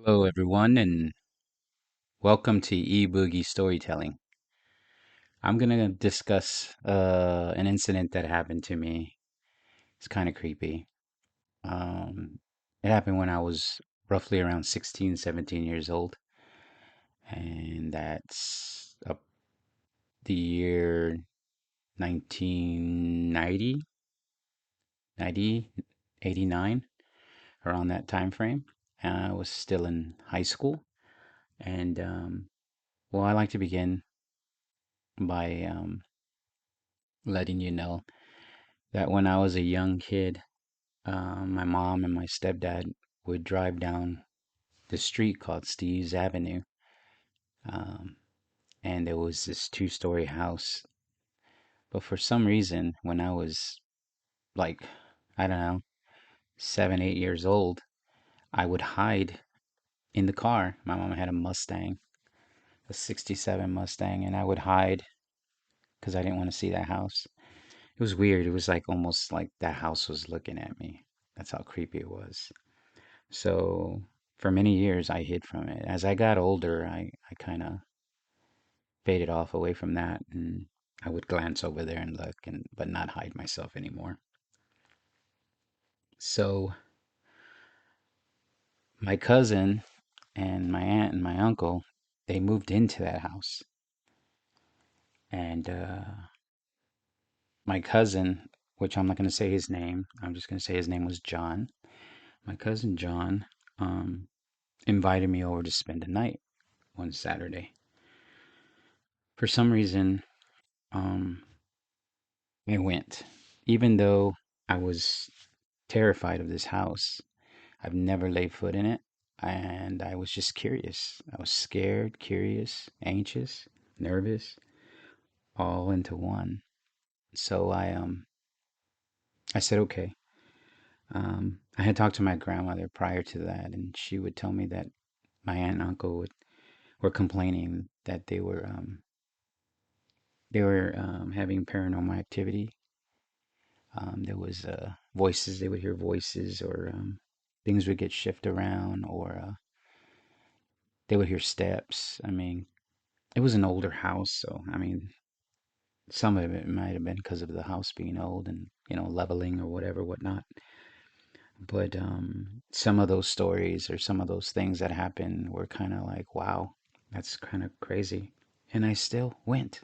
Hello, everyone, and welcome to EBuggie Storytelling. I'm going to discuss an incident that happened to me. It's kind of creepy. Um, it happened when I was roughly around 16, 17 years old, and that's up the year 1990, 90, 89, around that time frame. I was still in high school, and well, I like to begin by letting you know that when I was a young kid, my mom and my stepdad would drive down the street called Steve's Avenue, um, and there was this two-story house. But for some reason, when I was like, I don't know, 7, 8 years old, I would hide in the car. My mom had a Mustang, a '67 Mustang, and I would hide because I didn't want to see that house. It was weird. It was like almost like that house was looking at me. That's how creepy it was. So for many years, I hid from it. As I got older, I kind of faded off away from that, and I would glance over there and look, and but not hide myself anymore. So my cousin and my aunt and my uncle, they moved into that house, and my cousin, which I'm not going to say his name, I'm just going to say his name was John. My cousin John invited me over to spend the night one Saturday. For some reason, um, I went, even though I was terrified of this house. I've never laid foot in it, and I was just curious. I was scared, curious, anxious, nervous, all into one. So I said okay. I had talked to my grandmother prior to that, and she would tell me that my aunt and uncle were complaining that they were having paranormal activity. There was voices. They would hear voices, or things would get shifted around, or they would hear steps. I mean, it was an older house, so I mean, some of it might have been because of the house being old and leveling or whatever, whatnot. But some of those stories or some of those things that happened were kind of like, wow, that's kind of crazy. And I still went.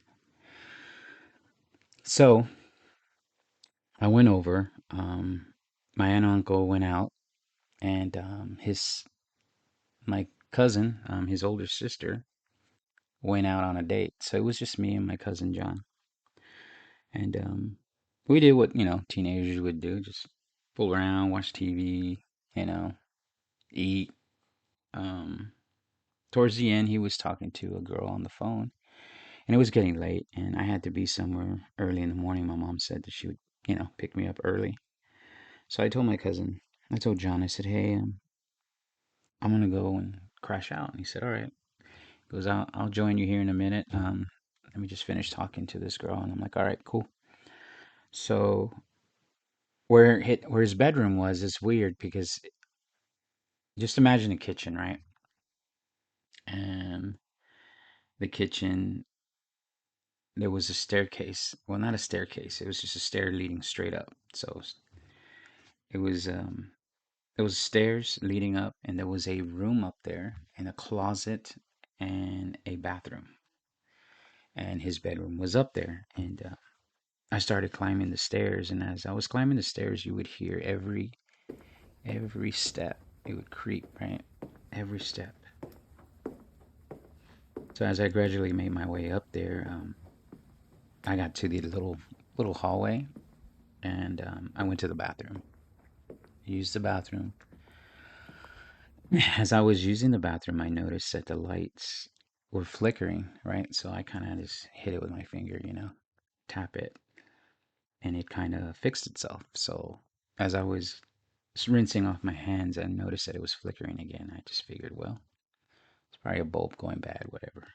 So I went over. My aunt and uncle went out, and his my cousin, his older sister, went out on a date. So it was just me and my cousin John. And we did what, teenagers would do, just fool around, watch TV, you know, eat. Um, Towards the end, he was talking to a girl on the phone, and it was getting late, and I had to be somewhere early in the morning. My mom said that she would, pick me up early. So I told John, I said, hey, I'm gonna go and crash out. And he said, all right. He goes, I'll join you here in a minute. Let me just finish talking to this girl. And I'm like, all right, cool. So where his bedroom was is weird because just imagine a kitchen, right? And the kitchen, there was a staircase. Well, not a staircase. It was just a stair leading straight up. So it was there was stairs leading up, and there was a room up there, and a closet, and a bathroom. And his bedroom was up there, and I started climbing the stairs. And as I was climbing the stairs, you would hear every step. It would creak, right? Every step. So as I gradually made my way up there, I got to the little hallway, and I went to the bathroom. Used the bathroom. As I was using the bathroom, I noticed that the lights were flickering, right? So I kind of just hit it with my finger, tap it, and it kind of fixed itself. So as I was rinsing off my hands, I noticed that it was flickering again. I just figured, well, it's probably a bulb going bad, whatever.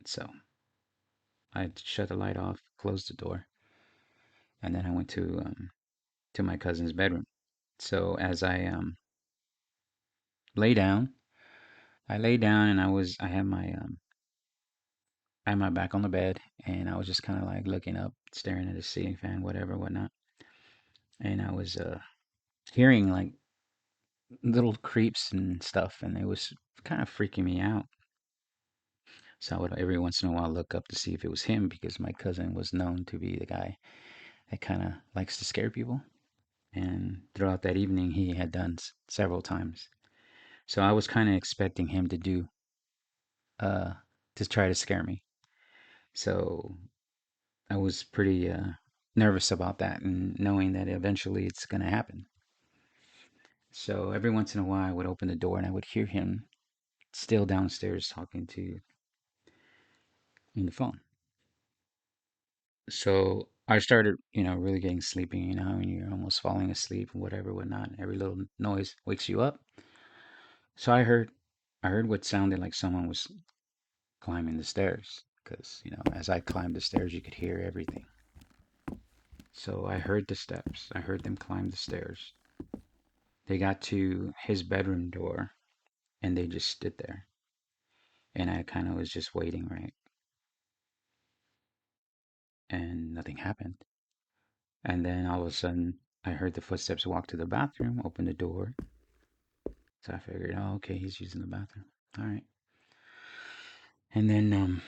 So I shut the light off, closed the door, and then I went to my cousin's bedroom. So as I lay down, I lay down and I had my back on the bed and I was just kind of like looking up, staring at the ceiling fan, whatever, whatnot. And I was hearing like little creeps and stuff, and it was kind of freaking me out. So I would every once in a while look up to see if it was him because my cousin was known to be the guy that kind of likes to scare people. And throughout that evening, he had done several times. So I was kind of expecting him uh, to try to scare me. So I was pretty nervous about that and knowing that eventually it's going to happen. So every once in a while, I would open the door and I would hear him still downstairs talking to on the phone. So I started, really getting sleepy, when you're almost falling asleep and whatever, whatnot. Every little noise wakes you up. So I heard what sounded like someone was climbing the stairs. Because, as I climbed the stairs, you could hear everything. So I heard the steps. I heard them climb the stairs. They got to his bedroom door and they just stood there. And I kind of was just waiting, right? And nothing happened. And then all of a sudden, I heard the footsteps walk to the bathroom, open the door. So I figured, oh, okay, he's using the bathroom. All right. And then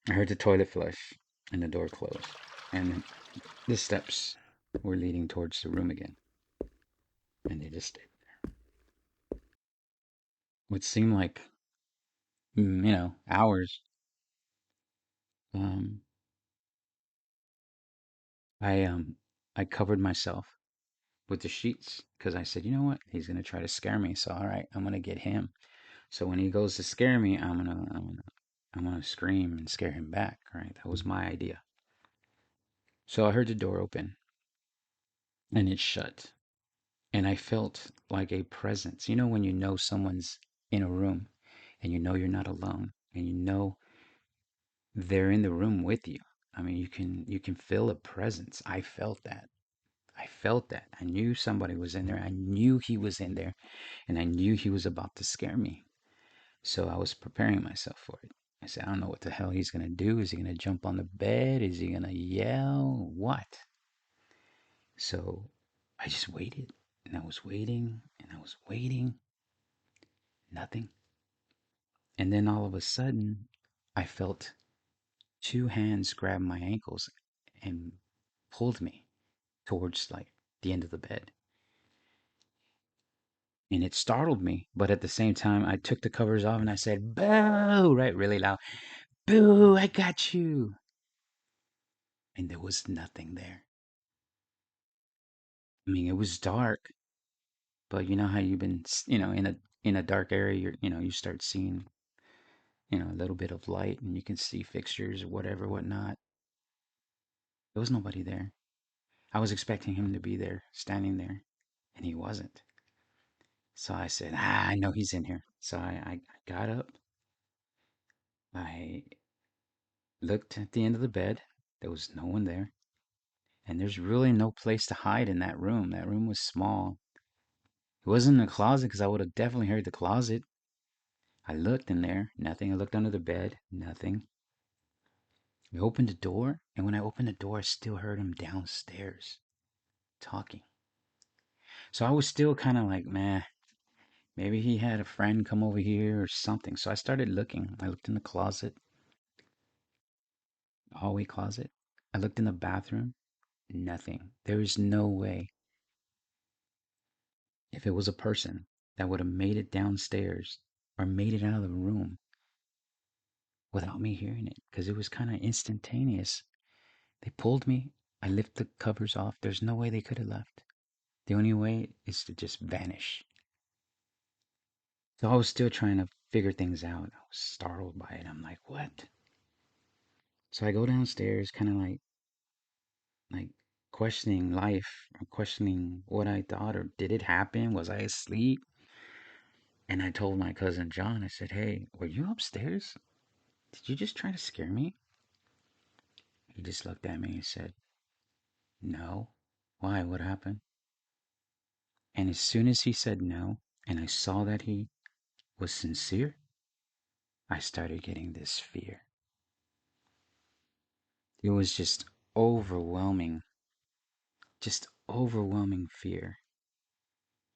I heard the toilet flush and the door close. And the steps were leading towards the room again. And they just stayed. What seemed like, hours. Um, I um, I covered myself with the sheets because I said, you know what? He's gonna try to scare me. So all right, I'm gonna get him. So when he goes to scare me, I'm gonna scream and scare him back. Right? That was my idea. So I heard the door open and it shut. And I felt like a presence. You know, when you know someone's in a room and you know you're not alone and you know they're in the room with you. I mean, you can feel a presence. I felt that. I felt that. I knew somebody was in there. I knew he was in there and I knew he was about to scare me. So I was preparing myself for it. I said, I don't know what the hell he's going to do. Is he going to jump on the bed? Is he going to yell? What? So I just waited and I was waiting and I was waiting. Nothing. And then all of a sudden, I felt two hands grab my ankles and pulled me towards like the end of the bed. And it startled me, but at the same time, I took the covers off and I said, "Boo!" Right, really loud. "Boo! I got you!" And there was nothing there. I mean, it was dark, but you know how you've been, in a dark area, you start seeing, a little bit of light, and you can see fixtures or whatever, whatnot. There was nobody there. I was expecting him to be there, standing there, and he wasn't. So I said, I know he's in here. So I got up. I looked at the end of the bed. There was no one there. And there's really no place to hide in that room. That room was small. It wasn't in a closet because I would have definitely heard the closet. I looked in there, nothing. I looked under the bed, nothing. I opened the door, and when I opened the door, I still heard him downstairs talking. So I was still kind of like, man, maybe he had a friend come over here or something. So I started looking. I looked in the closet, the hallway closet. I looked in the bathroom, nothing. There is no way, if it was a person, that would have made it downstairs or made it out of the room without me hearing it because it was kind of instantaneous. They pulled me. I lifted the covers off. There's no way they could have left. The only way is to just vanish. So I was still trying to figure things out. I was startled by it. I'm like, what? So I go downstairs, kind of like questioning life, or questioning what I thought, or did it happen? Was I asleep? And I told my cousin John, I said, hey, were you upstairs? Did you just try to scare me? He just looked at me and said, no. Why? What happened? And as soon as he said no, and I saw that he was sincere, I started getting this fear. It was overwhelming, just overwhelming fear.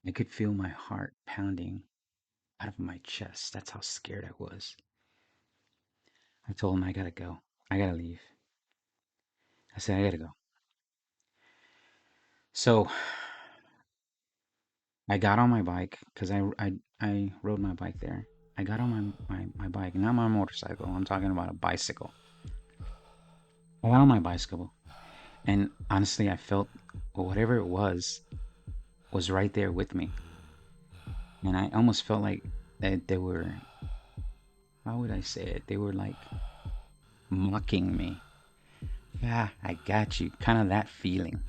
I could feel my heart pounding out of my chest. That's how scared I was. I told him, I gotta go. I gotta leave. I said, I gotta go. So I got on my bike because I rode my bike there. I got on my bike, not my motorcycle. I'm talking about a bicycle. I got on my bicycle, and honestly, I felt whatever it was right there with me. And I almost felt like that they were, how would I say it? They were like mocking me. Yeah, I got you. Kind of that feeling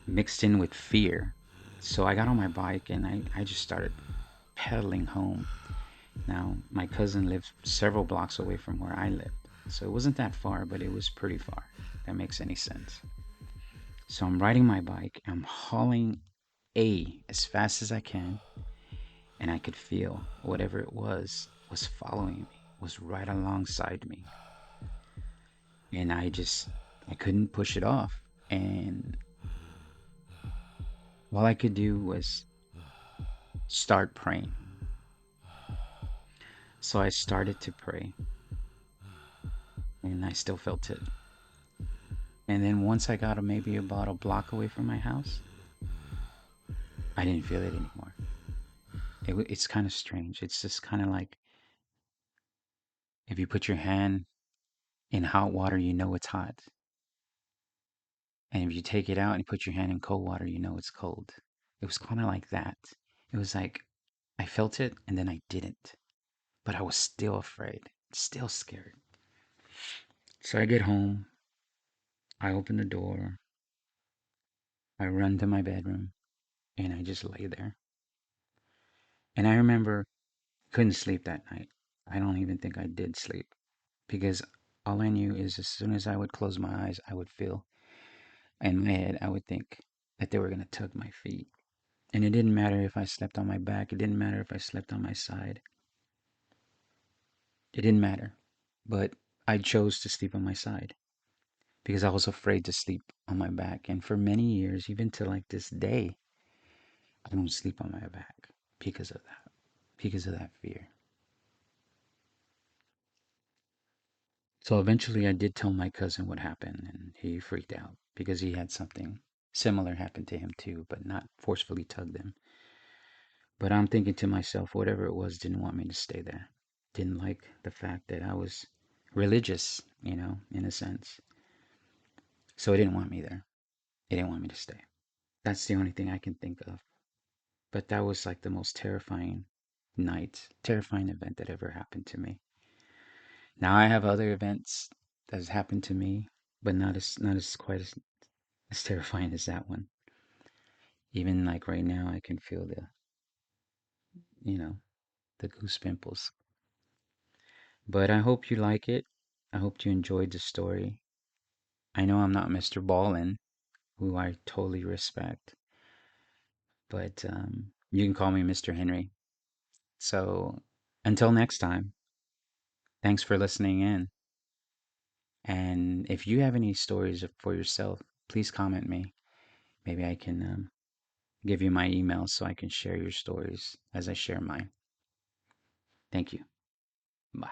mixed in with fear. So I got on my bike and I just started pedaling home. Now, my cousin lived several blocks away from where I lived. So it wasn't that far, but it was pretty far. If that makes any sense. So I'm riding my bike. I'm hauling as fast as I can. And I could feel whatever it was following me, was right alongside me. And I couldn't push it off. And all I could do was start praying. So I started to pray, and I still felt it. And then once I got maybe about a block away from my house, I didn't feel it anymore. It's kind of strange. It's just kind of like if you put your hand in hot water, you know it's hot. And if you take it out and put your hand in cold water, you know it's cold. It was kind of like that. It was like I felt it and then I didn't. But I was still afraid, still scared. So I get home, I open the door, I run to my bedroom, and I just lay there. And I remember couldn't sleep that night. I don't even think I did sleep because all I knew is as soon as I would close my eyes, I would feel in my head, I would think that they were going to tug my feet. And it didn't matter if I slept on my back, it didn't matter if I slept on my side, it didn't matter. But I chose to sleep on my side because I was afraid to sleep on my back. And for many years, even to like this day, I don't sleep on my back because of that fear. So eventually, I did tell my cousin what happened, and he freaked out because he had something similar happen to him too, but not forcefully tugged him. But I'm thinking to myself, whatever it was, didn't want me to stay there. Didn't like the fact that I was religious, in a sense. So it didn't want me there. It didn't want me to stay. That's the only thing I can think of. But that was like the most terrifying event that ever happened to me. Now I have other events that has happened to me, but not as quite as terrifying as that one. Even like right now, I can feel you know, the goose pimples. But I hope you like it. I hope you enjoyed the story. I know I'm not Mr. Ballin, who I totally respect, but you can call me Mr. Henry. So until next time, thanks for listening in. And if you have any stories for yourself, please comment me. Maybe I can give you my email so I can share your stories as I share mine. Thank you. Bye.